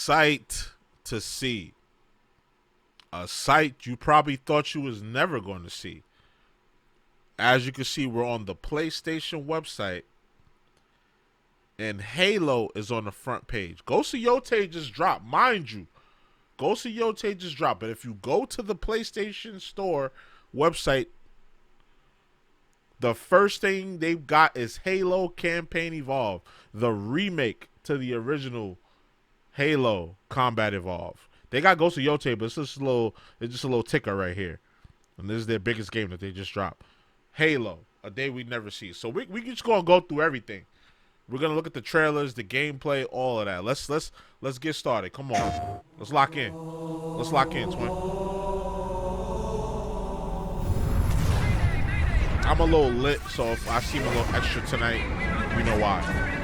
Sight to see. A sight you probably thought you was never going to see. As you can see, we're on the PlayStation website, and Halo is on the front page. Ghost of Yotei just dropped, mind you. Ghost of Yotei just dropped, but if you go to the PlayStation Store website, the first thing they've got is Halo Campaign Evolved, the remake to the original Halo Combat Evolved. They got Ghost of Yotei, but it's just a little ticker right here. And this is their biggest game that they just dropped. Halo, a day we never see. So we just gonna go through everything. We're gonna look at the trailers, the gameplay, all of that. Let's get started. Come on. Let's lock in. Let's lock in, twin. I'm a little lit, so if I seem a little extra tonight, you know why.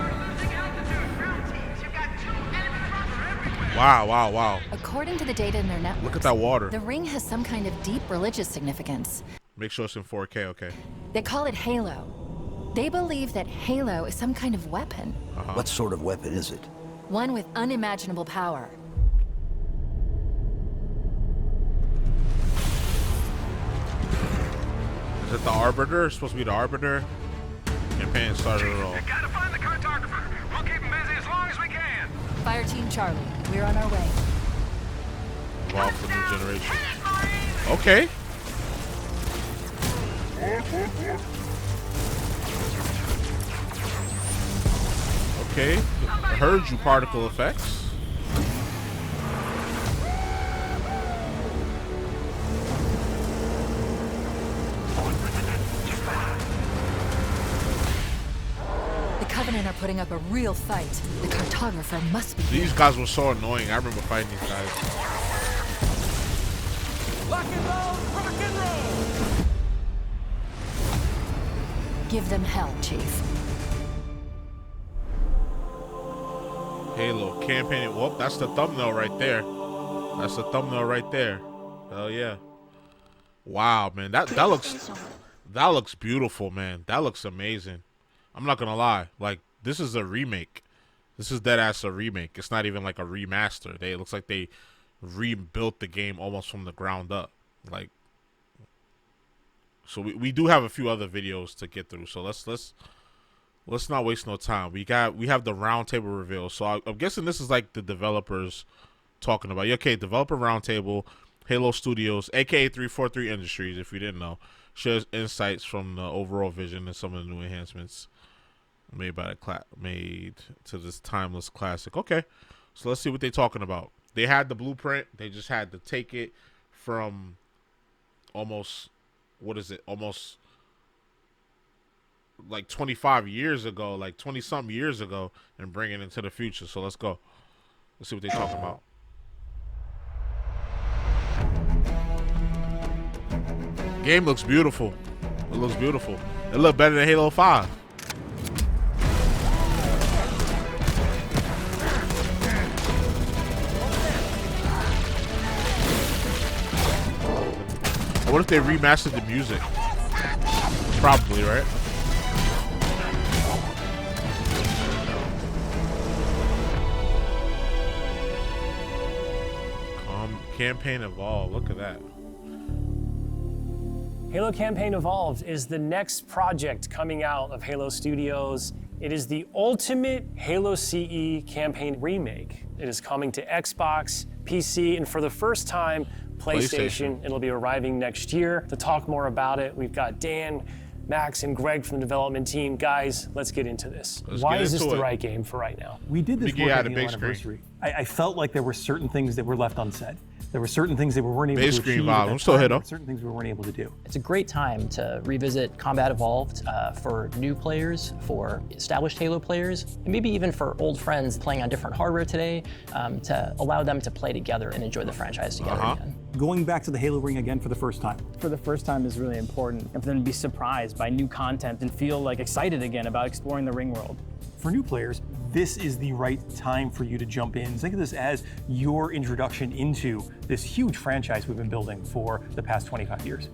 Wow. According to the data in their network, look at that water. The ring has some kind of deep religious significance. Make sure it's in 4K, okay. They call it Halo. They believe that Halo is some kind of weapon. What sort of weapon is it? One with unimaginable power. Is it the Arbiter? It's supposed to be the Arbiter. Campaign started it all. You gotta find the cartographer. We'll keep him busy as long as we can. Fire Team Charlie, we're on our way. Evolve for new generation. Okay. Okay. Heard you, particle effects. The Covenant are putting up a real fight. The cartographer must be These guys were so annoying. I remember fighting these guys. Rock and roll! Give them hell, Chief. Halo campaign. Well, that's the thumbnail right there. That's the thumbnail right there. Hell yeah. Wow, man. That looks beautiful, man. That looks amazing. I'm not gonna lie. Like, this is a remake. This is dead ass a remake. It's not even like a remaster. It looks like they rebuilt the game almost from the ground up. Like, so we do have a few other videos to get through. So let's not waste no time. We have the roundtable reveal. So I'm guessing this is like the developers talking about. Okay, developer roundtable, Halo Studios, aka 343 Industries. If you didn't know, shares insights from the overall vision and some of the new enhancements made to this timeless classic. Okay, so let's see what they're talking about. They had the blueprint. They just had to take it from almost like 25 years ago, like 20 something years ago, and bring it into the future. So let's go. Let's see what they're talking about. Game looks beautiful. It looks beautiful. It looked better than Halo 5. What if they remastered the music? Probably, right? Campaign Evolved. Look at that. Halo Campaign Evolved is the next project coming out of Halo Studios. It is the ultimate Halo CE campaign remake. It is coming to Xbox, PC, and for the first time, PlayStation. It'll be arriving next year. To talk more about it, we've got Dan, Max, and Greg from the development team. Guys, let's get into this. Why is this the right game for right now? We did this work at the anniversary. I felt like there were certain things that were left unsaid. There were certain things that we weren't able to achieve. I'm still hit up. Certain things we weren't able to do. It's a great time to revisit Combat Evolved for new players, for established Halo players, and maybe even for old friends playing on different hardware today, to allow them to play together and enjoy the franchise together again. Going back to the Halo ring again for the first time. For the first time is really important, and for them to be surprised by new content and feel like excited again about exploring the ring world. For new players, this is the right time for you to jump in. Think of this as your introduction into this huge franchise we've been building for the past 25 years.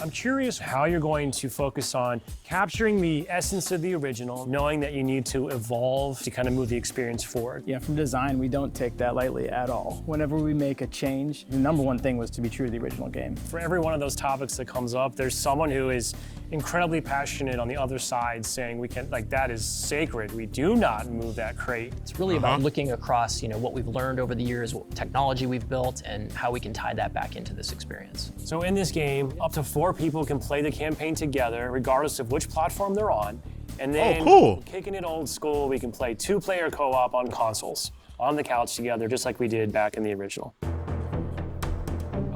I'm curious how you're going to focus on capturing the essence of the original, knowing that you need to evolve to kind of move the experience forward. Yeah, from design, we don't take that lightly at all. Whenever we make a change, the number one thing was to be true to the original game. For every one of those topics that comes up, there's someone who is incredibly passionate on the other side saying we can, like, that is sacred. We do not move that crate. It's really about looking across, what we've learned over the years, what technology we've built, and how we can tie that back into this experience. So in this game, up to 4 people can play the campaign together, regardless of which platform they're on. And then, kicking it old school, we can play 2-player co-op on consoles, on the couch together, just like we did back in the original.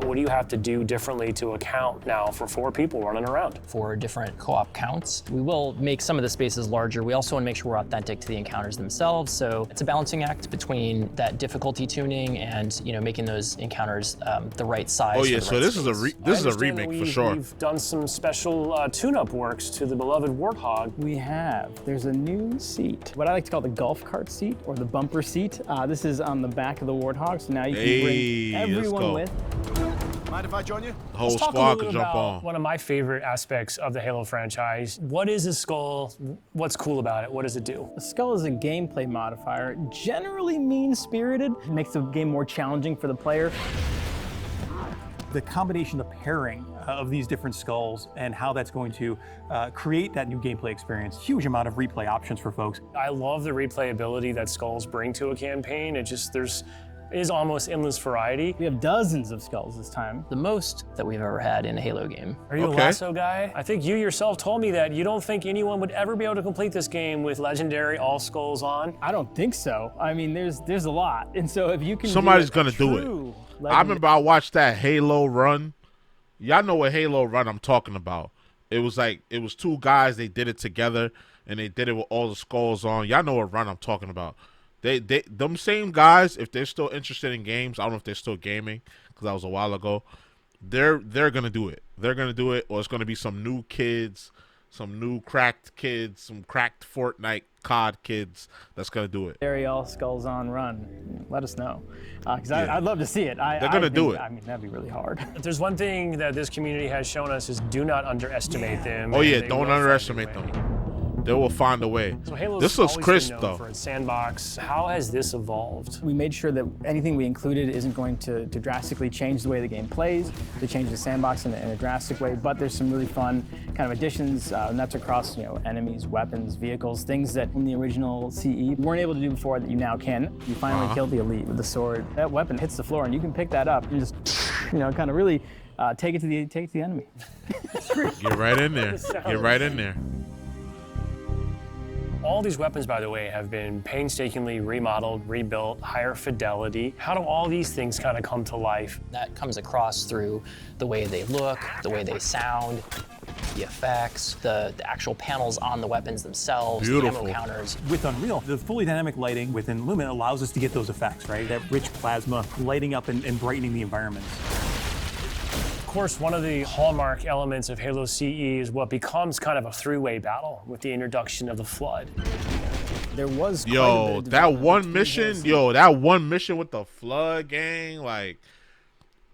What do you have to do differently to account now for 4 people running around? For different co-op counts, we will make some of the spaces larger. We also want to make sure we're authentic to the encounters themselves. So it's a balancing act between that difficulty tuning and making those encounters the right size. Oh yeah, for so the this right is a remake for sure. We've done some special tune-up works to the beloved Warthog. We have. There's a new seat, what I like to call the golf cart seat or the bumper seat. This is on the back of the Warthog, so now you can bring everyone with. Mind if I join you? The whole squad can jump on. One of my favorite aspects of the Halo franchise. What is a skull? What's cool about it? What does it do? A skull is a gameplay modifier, generally mean-spirited. It makes the game more challenging for the player. The combination, the pairing of these different skulls and how that's going to create that new gameplay experience. Huge amount of replay options for folks. I love the replayability that skulls bring to a campaign. It is almost endless variety. We have dozens of skulls this time. The most that we've ever had in a Halo game. Are you a lasso guy? I think you yourself told me that you don't think anyone would ever be able to complete this game with legendary all skulls on. I don't think so. I mean, there's a lot. And so if you can Somebody's gonna do it. I remember I watched that Halo run. Y'all know what Halo run I'm talking about. It was 2 guys, they did it together and they did it with all the skulls on. Y'all know what run I'm talking about. Them same guys, if they're still interested in games, I don't know if they're still gaming because that was a while ago. They're gonna do it. They're gonna do it, or it's gonna be some new kids, some new cracked kids, some cracked Fortnite COD kids that's gonna do it. All skulls on run. Let us know, because I'd love to see it. They're gonna do it. I mean, that'd be really hard. If there's one thing that this community has shown us is do not underestimate them. Oh yeah, don't underestimate them. They will find a way. So Halo's this looks always crisp been known though. for its sandbox. How has this evolved? We made sure that anything we included isn't going to drastically change the way the game plays, to change the sandbox in a drastic way, but there's some really fun kind of additions, and that's across enemies, weapons, vehicles, things that in the original CE you weren't able to do before that you now can. You finally killed the elite with the sword. That weapon hits the floor and you can pick that up and just kind of really take it to the enemy. Get right in there. Get right in there. All these weapons, by the way, have been painstakingly remodeled, rebuilt, higher fidelity. How do all these things kind of come to life? That comes across through the way they look, the way they sound, the effects, the actual panels on the weapons themselves, Beautiful. the ammo counters. With Unreal, the fully dynamic lighting within Lumen allows us to get those effects, right? That rich plasma lighting up and brightening the environments. Of course, one of the hallmark elements of Halo CE is what becomes kind of a three-way battle with the introduction of the Flood. There was that one mission with the Flood gang, like,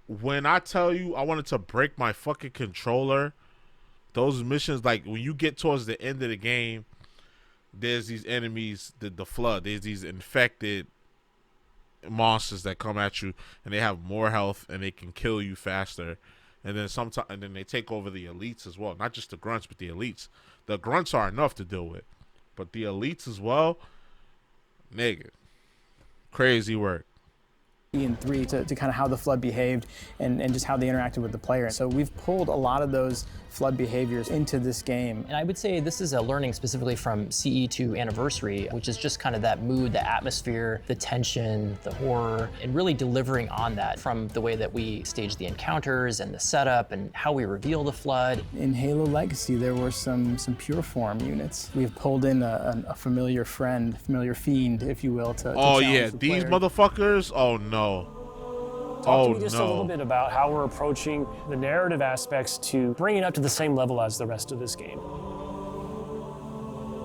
when I tell you I wanted to break my fucking controller, those missions, like, when you get towards the end of the game, there's these enemies, the Flood, there's these infected monsters that come at you, and they have more health, and they can kill you faster. And then they take over the elites as well. Not just the grunts, but the elites. The grunts are enough to deal with, but the elites as well, nigga, crazy work. And 3 to kind of how the Flood behaved and just how they interacted with the player. So we've pulled a lot of those Flood behaviors into this game. And I would say this is a learning specifically from CE to Anniversary, which is just kind of that mood, the atmosphere, the tension, the horror, and really delivering on that from the way that we stage the encounters and the setup and how we reveal the Flood. In Halo Legacy, there were some pure form units. We've pulled in a familiar friend, familiar fiend, if you will, to yeah, these motherfuckers, oh no. Talk to me just a little bit about how we're approaching the narrative aspects to bring it up to the same level as the rest of this game.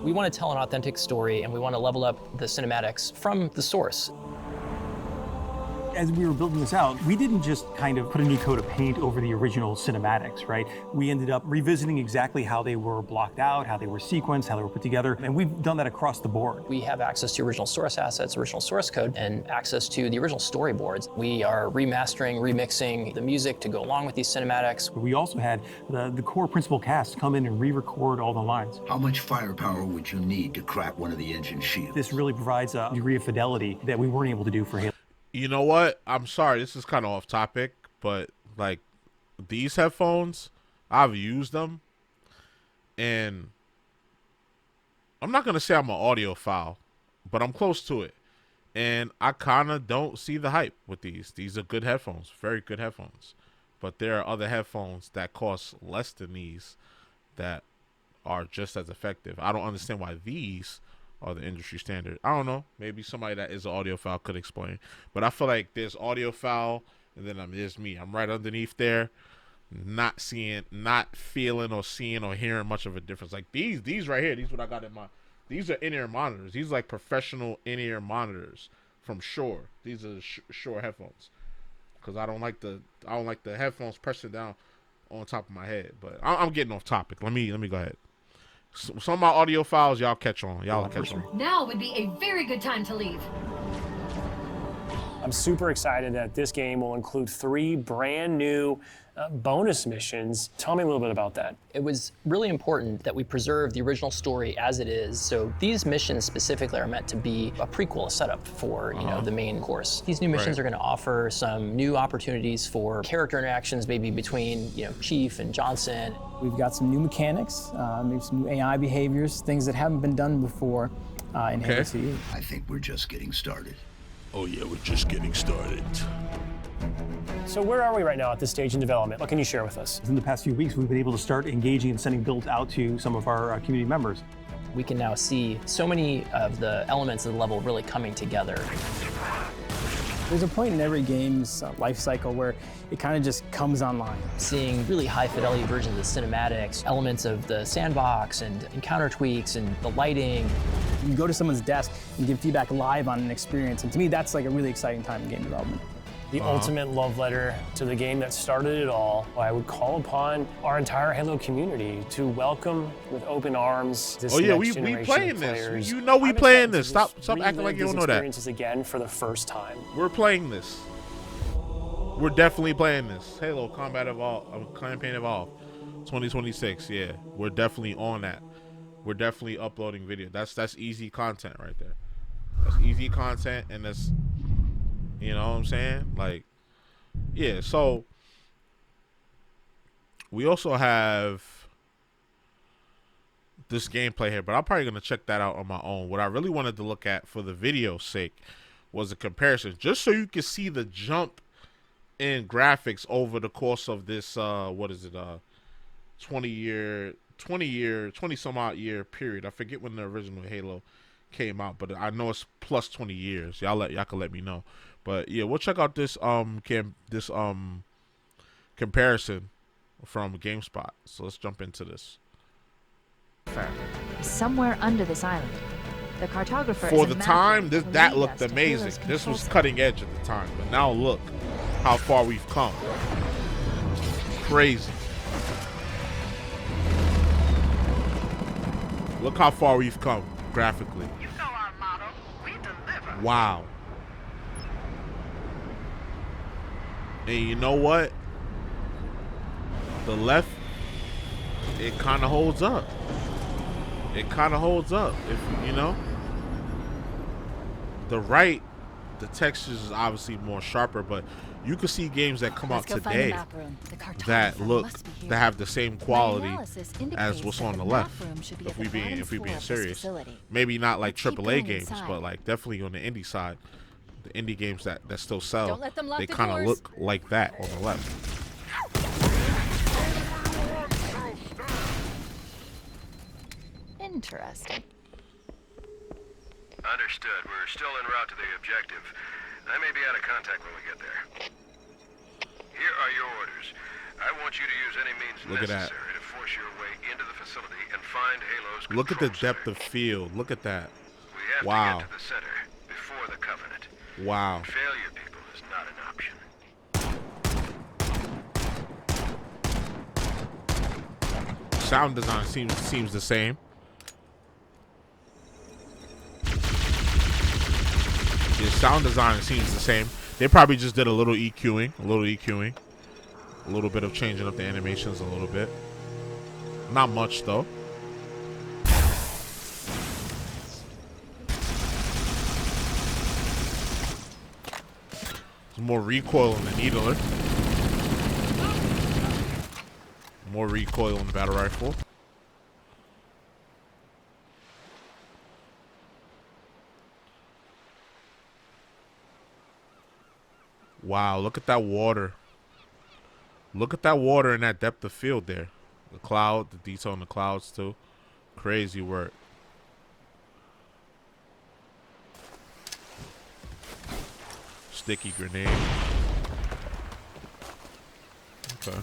We want to tell an authentic story, and we want to level up the cinematics from the source. As we were building this out, we didn't just kind of put a new coat of paint over the original cinematics, right? We ended up revisiting exactly how they were blocked out, how they were sequenced, how they were put together, and we've done that across the board. We have access to original source assets, original source code, and access to the original storyboards. We are remastering, remixing the music to go along with these cinematics. We also had the core principal cast come in and re-record all the lines. How much firepower would you need to crack one of the engine shields? This really provides a degree of fidelity that we weren't able to do for Halo. You know what? I'm sorry, this is kind of off topic, but like these headphones, I've used them, and I'm not gonna say I'm an audiophile, but I'm close to it, and I kind of don't see the hype with these. These are good headphones, very good headphones, but there are other headphones that cost less than these that are just as effective. I don't understand why these are the industry standard. I don't know. Maybe somebody that is an audiophile could explain. But I feel like there's audiophile, and then there's me. I'm right underneath there, not feeling or seeing or hearing much of a difference. Like these right here, these what I got in my. These are in-ear monitors. These are like professional in-ear monitors from Shure. These are Shure headphones. Because I don't like the headphones pressing down on top of my head. But I'm getting off topic. Let me go ahead. Some of my audio files, y'all catch on. Y'all catch on. Now would be a very good time to leave. I'm super excited that this game will include 3 brand new bonus missions. Tell me a little bit about that. It was really important that we preserve the original story as it is. So these missions specifically are meant to be a prequel, a setup for the main course. These new missions are going to offer some new opportunities for character interactions, maybe between Chief and Johnson. We've got some new mechanics, maybe some new AI behaviors, things that haven't been done before in Halo CE. I think we're just getting started. Oh yeah, we're just getting started. So where are we right now at this stage in development? What can you share with us? In the past few weeks, we've been able to start engaging and sending builds out to some of our community members. We can now see so many of the elements of the level really coming together. There's a point in every game's life cycle where it kind of just comes online. Seeing really high fidelity versions of the cinematics, elements of the sandbox and encounter tweaks and the lighting. You can go to someone's desk and give feedback live on an experience, and to me that's like a really exciting time in game development. The ultimate love letter to the game that started it all. I would call upon our entire Halo community to welcome with open arms this next generation we playing of players. this. You know we playing this. Stop acting like you don't know that. Experiences again for the first time. We're playing this. We're definitely playing this. Halo Combat Evolve, Campaign Evolve, 2026. Yeah, we're definitely on that. We're definitely uploading video. That's easy content right there. That's easy content, and that's, you know what I'm saying? Like, yeah. So we also have this gameplay here, but I'm probably gonna check that out on my own. What I really wanted to look at for the video's sake was a comparison, just so you can see the jump in graphics over the course of this 20 some odd year period. I forget when the original Halo came out, but I know it's plus 20 years. Y'all can let me know. But yeah, we'll check out this comparison from GameSpot. So let's jump into this. Somewhere under this island, the cartographer for the time, that looked amazing. This was cutting edge at the time, but now look how far we've come. Crazy. Look how far we've come graphically. You know our motto. We deliver. Wow. And you know what? The left, it kind of holds up. It kind of holds up. If you know, the right, the textures is obviously more sharper, but you can see games that come out today that have the same quality as what's on the left. If we being serious, maybe not like AAA games, but like definitely on the indie side, the indie games that still sell, they kind of look like that on the left. Interesting. Understood. We're still en route to the objective. I may be out of contact when we get there. Here are your orders. I want you to use any means necessary to force your way into the facility and find Halo's control Look at the depth center. of field. Look at that. We have wow. to get to the center before the Covenant. Wow. Failure, people, is not an sound design seems the same. The sound design seems the same. They probably just did a little EQing, a little bit of changing up the animations a little bit. Not much though. There's more recoil in the needler. More recoil in the battle rifle. Wow, look at that water. Look at that water and that depth of field there. The cloud, the detail in the clouds too. Crazy work. Sticky grenade. Okay.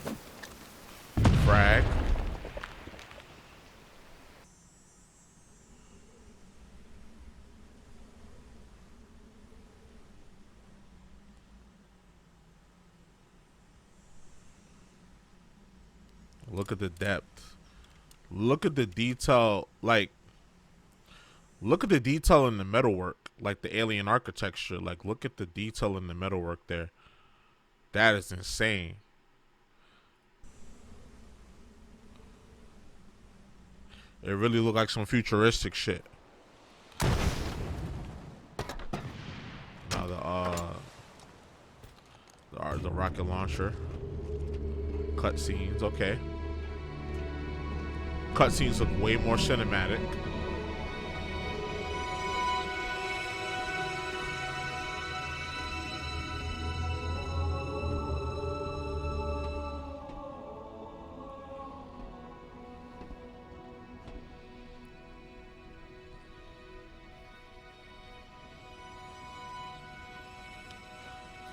Frag. Look at the depth. Look at the detail. Like, look at the detail in the metalwork. Like the alien architecture. Like, look at the detail in the metalwork there. That is insane. It really looked like some futuristic shit. Now the rocket launcher. Cutscenes, okay. Cutscenes look way more cinematic.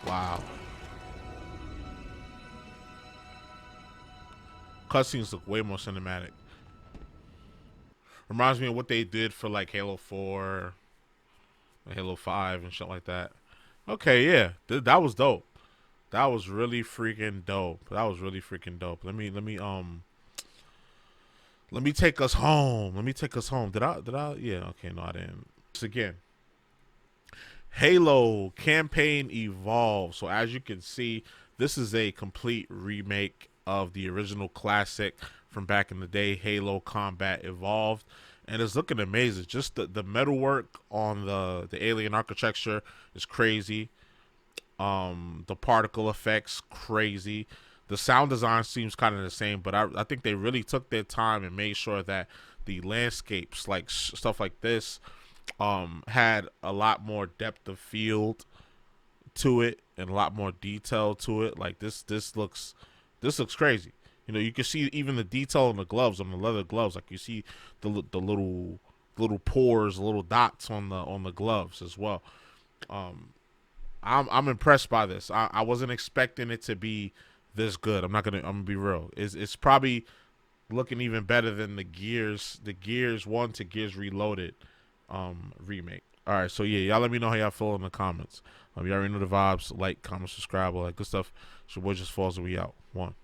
Wow. Cutscenes look way more cinematic. Reminds me of what they did for like Halo 4, Halo 5 and shit like that. Okay, yeah. That was dope. That was really freaking dope. That was really freaking dope. Let me take us home. Let me take us home. Did I yeah, okay, no, I didn't. So again, Halo campaign evolved. So as you can see, this is a complete remake of the original classic from back in the day, Halo Combat Evolved, and it's looking amazing. Just the metalwork on the alien architecture is crazy. The particle effects, crazy. The sound design seems kind of the same, but I think they really took their time and made sure that the landscapes, like stuff like this, had a lot more depth of field to it and a lot more detail to it. Like this looks crazy. You know, you can see even the detail on the gloves, on the leather gloves. Like you see the little pores, little dots on the gloves as well. I'm impressed by this. I wasn't expecting it to be this good. I'm gonna be real. It's probably looking even better than the Gears 1 to Gears Reloaded remake. All right, so yeah, y'all let me know how y'all feel in the comments. You already know the vibes. Like, comment, subscribe, all that good stuff. It's your boy JusticeXFalls, and we out. 1.